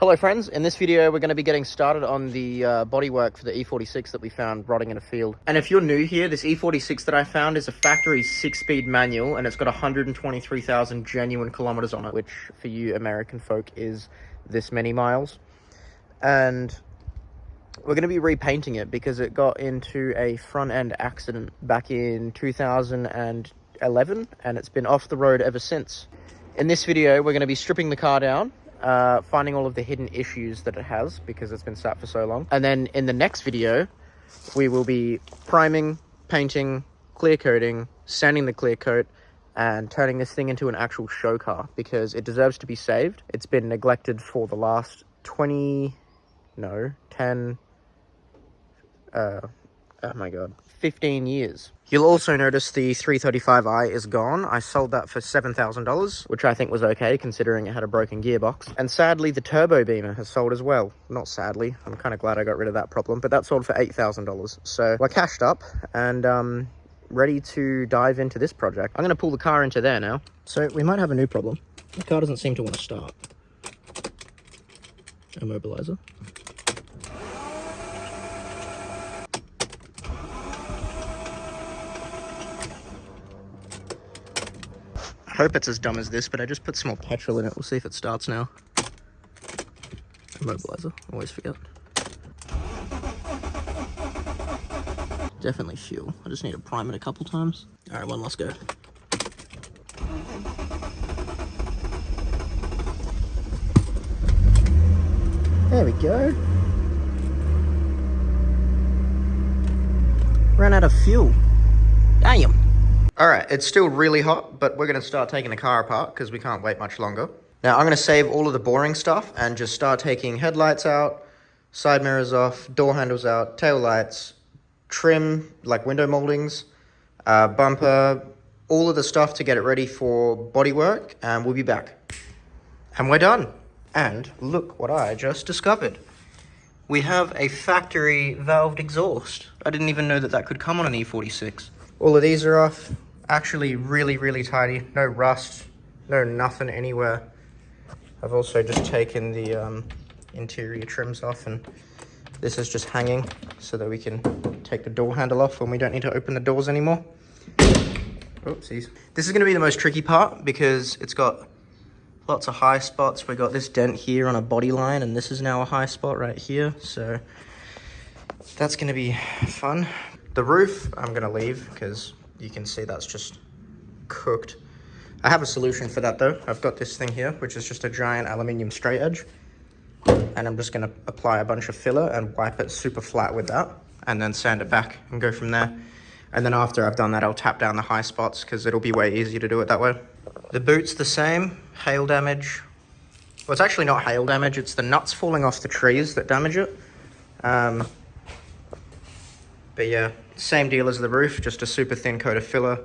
Hello friends, in this video we're going to be getting started on the bodywork for the E46 that we found rotting in a field. And if you're new here, this E46 that I found is a factory 6-speed manual and it's got 123,000 genuine kilometers on it, which for you American folk is this many miles. And we're going to be repainting it because it got into a front end accident back in 2011 and it's been off the road ever since. In this video we're going to be stripping the car down, finding all of the hidden issues that it has because it's been sat for so long. And then in the next video, we will be priming, painting, clear coating, sanding the clear coat, and turning this thing into an actual show car because it deserves to be saved. It's been neglected for the last 15 years. You'll also notice the 335i is gone. I sold that for $7,000, which I think was okay considering it had a broken gearbox. And sadly, the turbo beamer has sold as well. Not sadly, I'm kind of glad I got rid of that problem, but that sold for $8,000. So we're cashed up and ready to dive into this project. I'm going to pull the car into there now. So we might have a new problem. The car doesn't seem to want to start. Immobilizer. I hope it's as dumb as this, but I just put some more petrol in it. We'll see if it starts now. Immobilizer, always forget. Definitely fuel. I just need to prime it a couple times. All right, one last go. There we go. Ran out of fuel. Damn. All right, it's still really hot, but we're gonna start taking the car apart because we can't wait much longer. Now I'm gonna save all of the boring stuff and just start taking headlights out, side mirrors off, door handles out, tail lights, trim, like window moldings, bumper, all of the stuff to get it ready for bodywork, and we'll be back. And we're done. And look what I just discovered. We have a factory valved exhaust. I didn't even know that that could come on an E46. All of these are off. Actually really tidy. No rust, no nothing anywhere. I've also just taken the interior trims off, and this is just hanging so that we can take the door handle off when we don't need to open the doors anymore. Oopsies. This is going to be the most tricky part because it's got lots of high spots. We got this dent here on a body line, and this is now a high spot right here. So that's going to be fun. The roof I'm going to leave because you can see that's just cooked. I have a solution for that though. I've got this thing here, which is just a giant aluminium straight edge. And I'm just going to apply a bunch of filler and wipe it super flat with that. And then sand it back and go from there. And then after I've done that, I'll tap down the high spots because it'll be way easier to do it that way. The boot's the same. Hail damage. Well, it's actually not hail damage. It's the nuts falling off the trees that damage it. But yeah, same deal as the roof, just a super thin coat of filler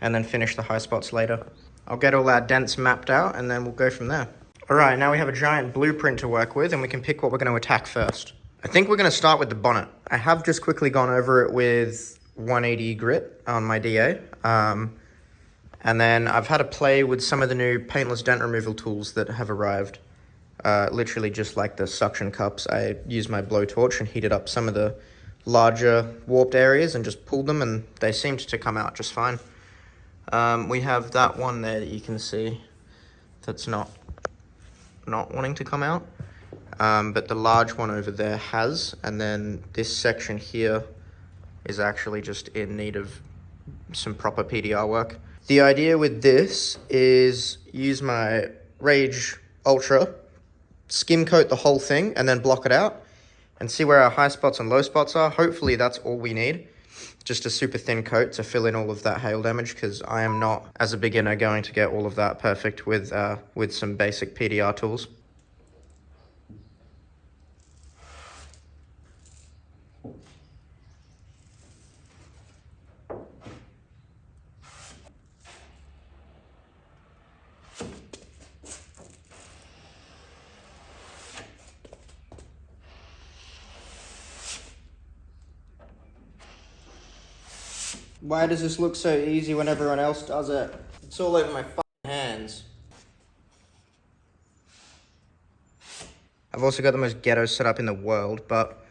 and then finish the high spots later. I'll get all our dents mapped out and then we'll go from there. All right, now we have a giant blueprint to work with and we can pick what we're going to attack first. I think we're going to start with the bonnet. I have just quickly gone over it with 180 grit on my DA. And then I've had a play with some of the new paintless dent removal tools that have arrived. Literally just like the suction cups. I used my blowtorch and heated up some of the larger warped areas and just pulled them, and they seemed to come out just fine. We have that one there that you can see that's not wanting to come out, but the large one over there has, and then this section here is actually just in need of some proper PDR work. The idea with this is use my Rage Ultra, skim coat the whole thing and then block it out and see where our high spots and low spots are. Hopefully that's all we need. Just a super thin coat to fill in all of that hail damage because I am not, as a beginner, going to get all of that perfect with some basic PDR tools. Why does this look so easy when everyone else does it? It's all over my fucking hands. I've also got the most ghetto setup in the world, but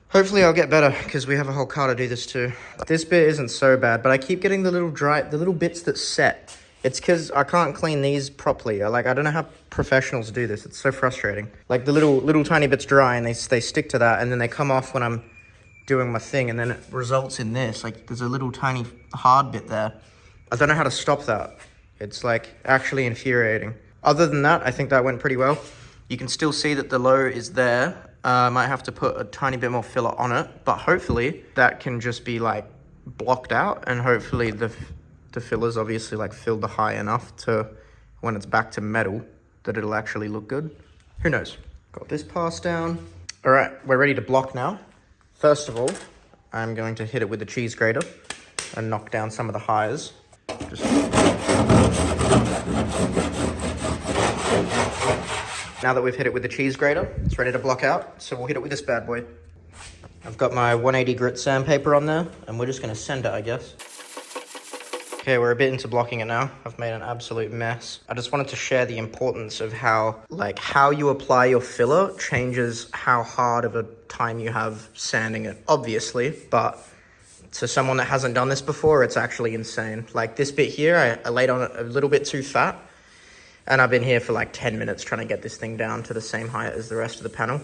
hopefully I'll get better because we have a whole car to do this too. This bit isn't so bad, but I keep getting the little bits that set. It's because I can't clean these properly. I don't know how professionals do this. It's so frustrating. Like the little tiny bits dry and they stick to that, and then they come off when I'm doing my thing, and then it results in this. Like there's a little tiny hard bit there. I don't know how to stop that. It's like actually infuriating. Other than that, I think that went pretty well. You can still see that the low is there. I might have to put a tiny bit more filler on it, but hopefully that can just be like blocked out, and hopefully the filler's obviously like filled the high enough to when it's back to metal that it'll actually look good. Who knows? Got this pass down. All right, we're ready to block now. First of all, I'm going to hit it with the cheese grater and knock down some of the highs. Now that we've hit it with the cheese grater, it's ready to block out, so we'll hit it with this bad boy. I've got my 180 grit sandpaper on there, and we're just going to sand it, I guess. Okay, we're a bit into blocking it now. I've made an absolute mess. I just wanted to share the importance of how you apply your filler changes how hard of a time you have sanding it, obviously, but to someone that hasn't done this before, it's actually insane. Like this bit here, I laid on it a little bit too fat, and I've been here for like 10 minutes trying to get this thing down to the same height as the rest of the panel.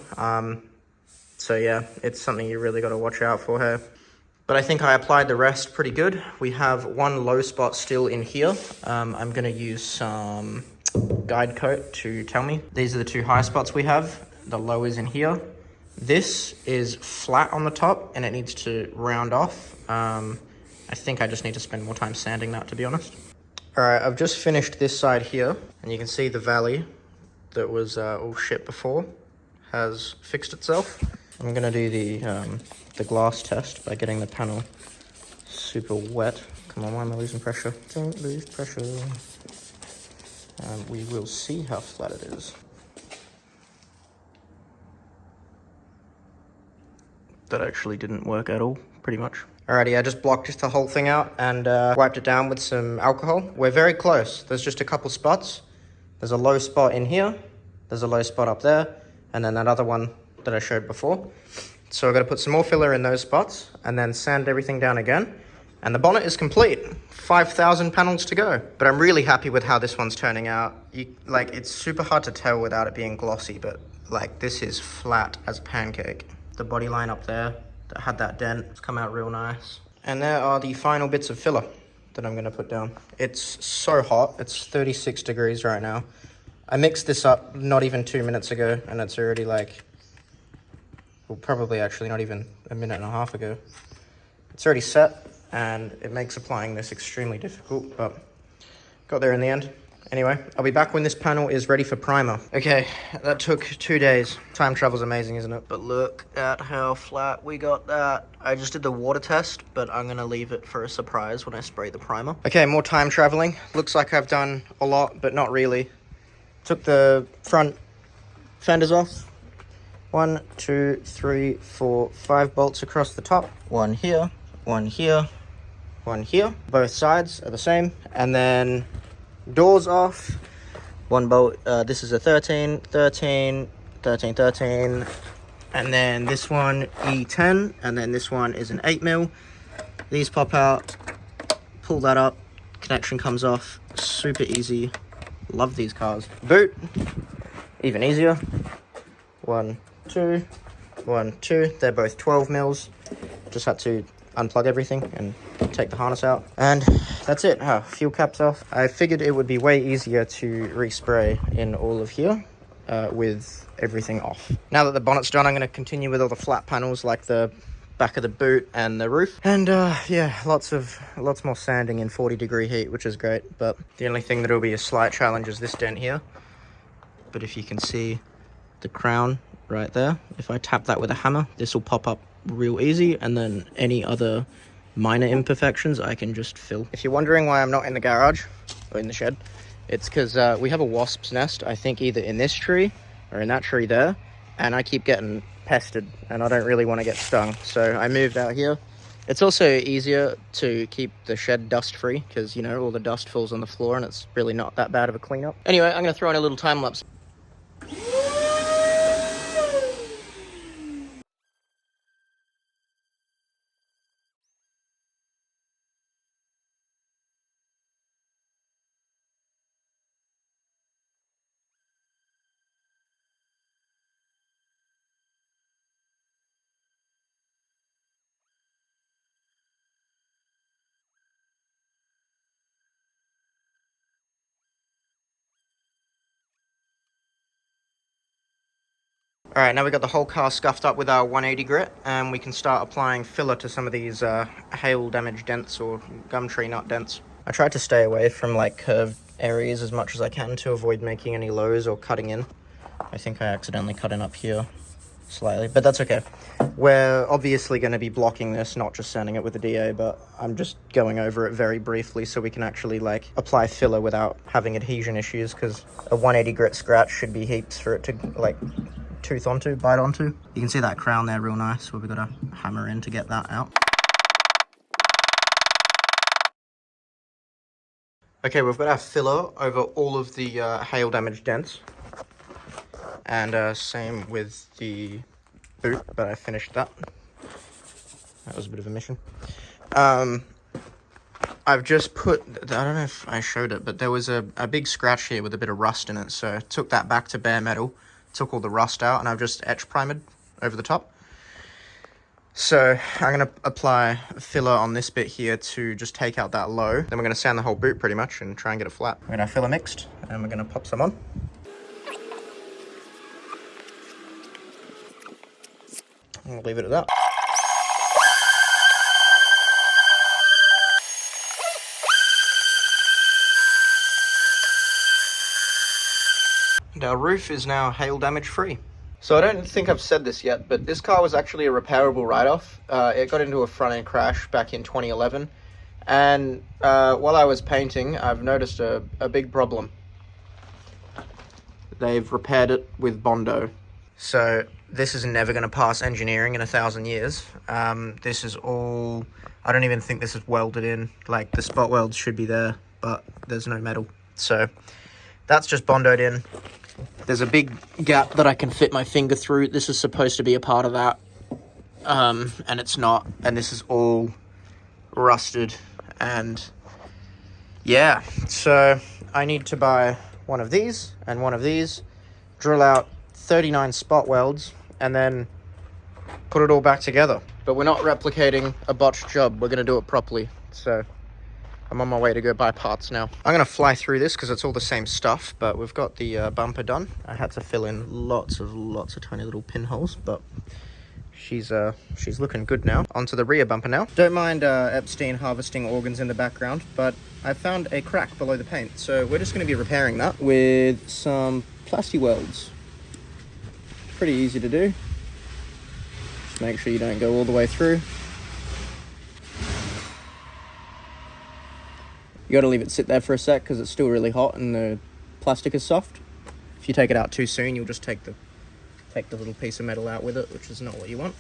So yeah, it's something you really got to watch out for here. But I think I applied the rest pretty good. We have one low spot still in here. I'm going to use some guide coat to tell me. These are the two high spots we have. The low is in here. This is flat on the top and it needs to round off. I think I just need to spend more time sanding that, to be honest. All right, I've just finished this side here, and you can see the valley that was all shit before has fixed itself. I'm gonna do the glass test by getting the panel super wet. Come on, why am I losing pressure? Don't lose pressure. And we will see how flat it is. That actually didn't work at all, pretty much. Alrighty, I just blocked the whole thing out and wiped it down with some alcohol. We're very close. There's just a couple spots. There's a low spot in here. There's a low spot up there. And then that other one that I showed before. So I've got to put some more filler in those spots and then sand everything down again. And the bonnet is complete. 5,000 panels to go. But I'm really happy with how this one's turning out. It's super hard to tell without it being glossy, but this is flat as a pancake. The body line up there that had that dent, it's come out real nice. And there are the final bits of filler that I'm gonna put down. It's so hot, it's 36 degrees right now. I mixed this up not even 2 minutes ago, and it's already probably actually not even a minute and a half ago. It's already set, and it makes applying this extremely difficult, but got there in the end. Anyway, I'll be back when this panel is ready for primer. Okay, that took 2 days. Time travel's amazing, isn't it? But look at how flat we got that. I just did the water test, but I'm gonna leave it for a surprise when I spray the primer. Okay, more time traveling. Looks like I've done a lot, but not really. Took the front fenders off. 1, 2, 3, 4, 5 bolts across the top. One here, one here, one here. Both sides are the same. And then doors off. One bolt, this is a 13, 13, 13, 13. And then this one, E10. And then this one is an 8mm. These pop out, pull that up, connection comes off. Super easy. Love these cars. Boot, even easier. 1, 2, 1, 2. They're both 12mm. Just had to unplug everything and take the harness out. And that's it. Fuel caps off. I figured it would be way easier to respray in all of here with everything off. Now that the bonnet's done, I'm going to continue with all the flat panels like the back of the boot and the roof. And yeah, lots more sanding in 40-degree heat, which is great. But the only thing that will be a slight challenge is this dent here. But if you can see the crown right there, if I tap that with a hammer, this will pop up real easy, and then any other minor imperfections I can just fill. If you're wondering why I'm not in the garage or in the shed, it's because we have a wasp's nest, I think either in this tree or in that tree there, and I keep getting pestered and I don't really want to get stung, so I moved out here. It's also easier to keep the shed dust free because, you know, all the dust falls on the floor and it's really not that bad of a cleanup. Anyway, I'm going to throw in a little time lapse. All right, now we got the whole car scuffed up with our 180 grit, and we can start applying filler to some of these hail damage dents or gum tree nut dents. I tried to stay away from like curved areas as much as I can to avoid making any lows or cutting in. I think I accidentally cut in up here slightly, but that's okay. We're obviously going to be blocking this, not just sanding it with a DA, but I'm just going over it very briefly so we can actually like apply filler without having adhesion issues, because a 180 grit scratch should be heaps for it to like bite onto. You can see that crown there real nice, where we've got to hammer in to get that out. Okay, we've got our filler over all of the hail damage dents. And same with the boot, but I finished that. That was a bit of a mission. I've just put, I don't know if I showed it, but there was a big scratch here with a bit of rust in it, so I took that back to bare metal, took all the rust out, and I've just etch primed over the top. So I'm going to apply filler on this bit here to just take out that low. Then we're going to sand the whole boot pretty much and try and get it flat. We're going to filler mixed, and we're going to pop some on. And we'll leave it at that. And our roof is now hail damage free. So I don't think I've said this yet, but this car was actually a repairable write-off. It got into a front-end crash back in 2011. And while I was painting, I've noticed a big problem. They've repaired it with Bondo. So this is never going to pass engineering in 1,000 years. This is all, I don't even think this is welded in. Like, the spot welds should be there, but there's no metal. So that's just Bondoed in. There's a big gap that I can fit my finger through. This is supposed to be a part of that, and it's not. And this is all rusted, and yeah. So I need to buy one of these and one of these, drill out 39 spot welds, and then put it all back together. But we're not replicating a botched job. We're going to do it properly. So I'm on my way to go buy parts now. I'm going to fly through this because it's all the same stuff, but we've got the bumper done. I had to fill in lots of tiny little pinholes, but she's looking good now. Onto the rear bumper now. Don't mind Epstein harvesting organs in the background, but I found a crack below the paint, so we're just going to be repairing that with some plasti welds. Pretty easy to do. Just make sure you don't go all the way through. You gotta leave it sit there for a sec because it's still really hot and the plastic is soft. If you take it out too soon, you'll just take the little piece of metal out with it, which is not what you want.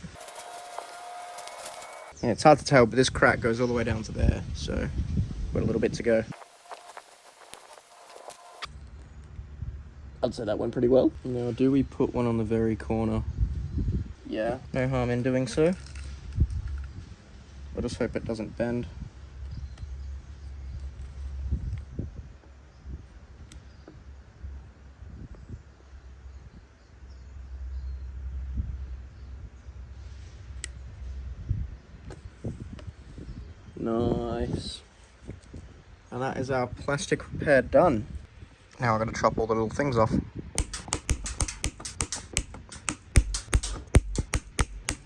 Yeah, it's hard to tell, but this crack goes all the way down to there, so we've got a little bit to go. I'd say that went pretty well. Now, do we put one on the very corner? Yeah, no harm in doing so. I just hope it doesn't bend. Nice. And that is our plastic repair done. Now I'm going to chop all the little things off.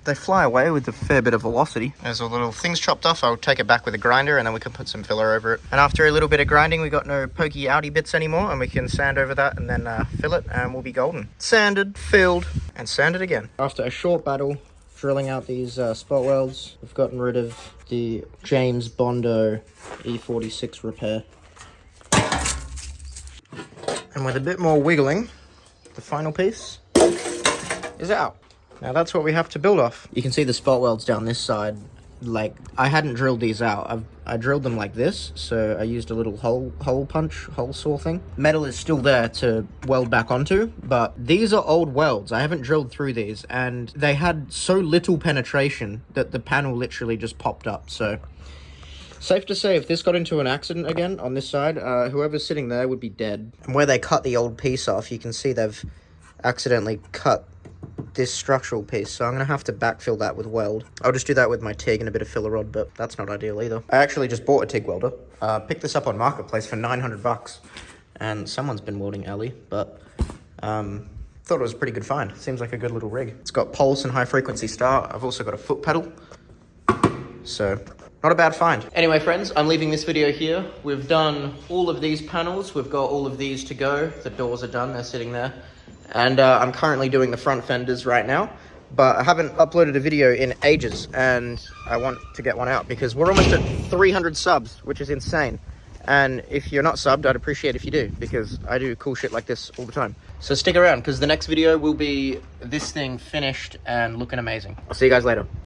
They fly away with a fair bit of velocity. There's all the little things chopped off. I'll take it back with a grinder and then we can put some filler over it. And after a little bit of grinding, we got no pokey outy bits anymore, and we can sand over that and then fill it and we'll be golden. Sanded, filled, and sanded again. After a short battle, drilling out these spot welds, we've gotten rid of the James Bondo E46 repair. And with a bit more wiggling, the final piece is out. Now that's what we have to build off. You can see the spot welds down this side. Like, I hadn't drilled these out. I drilled them like this, so I used a little hole saw thing. Metal is still there to weld back onto, but these are old welds. I haven't drilled through these, and they had so little penetration that the panel literally just popped up. So safe to say, if this got into an accident again on this side, whoever's sitting there would be dead. And where they cut the old piece off, you can see they've accidentally cut this structural piece, so I'm gonna have to backfill that with weld. I'll just do that with my TIG and a bit of filler rod, but that's not ideal either. I actually just bought a TIG welder. Picked this up on Marketplace for 900 bucks, and someone's been welding alley, but Thought it was a pretty good find. Seems like a good little rig. It's got pulse and high frequency start. I've also got a foot pedal. So, not a bad find. Anyway, friends, I'm leaving this video here. We've done all of these panels. We've got all of these to go. The doors are done. They're sitting there. And I'm currently doing the front fenders right now. But I haven't uploaded a video in ages. And I want to get one out because we're almost at 300 subs, which is insane. And if you're not subbed, I'd appreciate if you do, because I do cool shit like this all the time. So stick around, because the next video will be this thing finished and looking amazing. I'll see you guys later.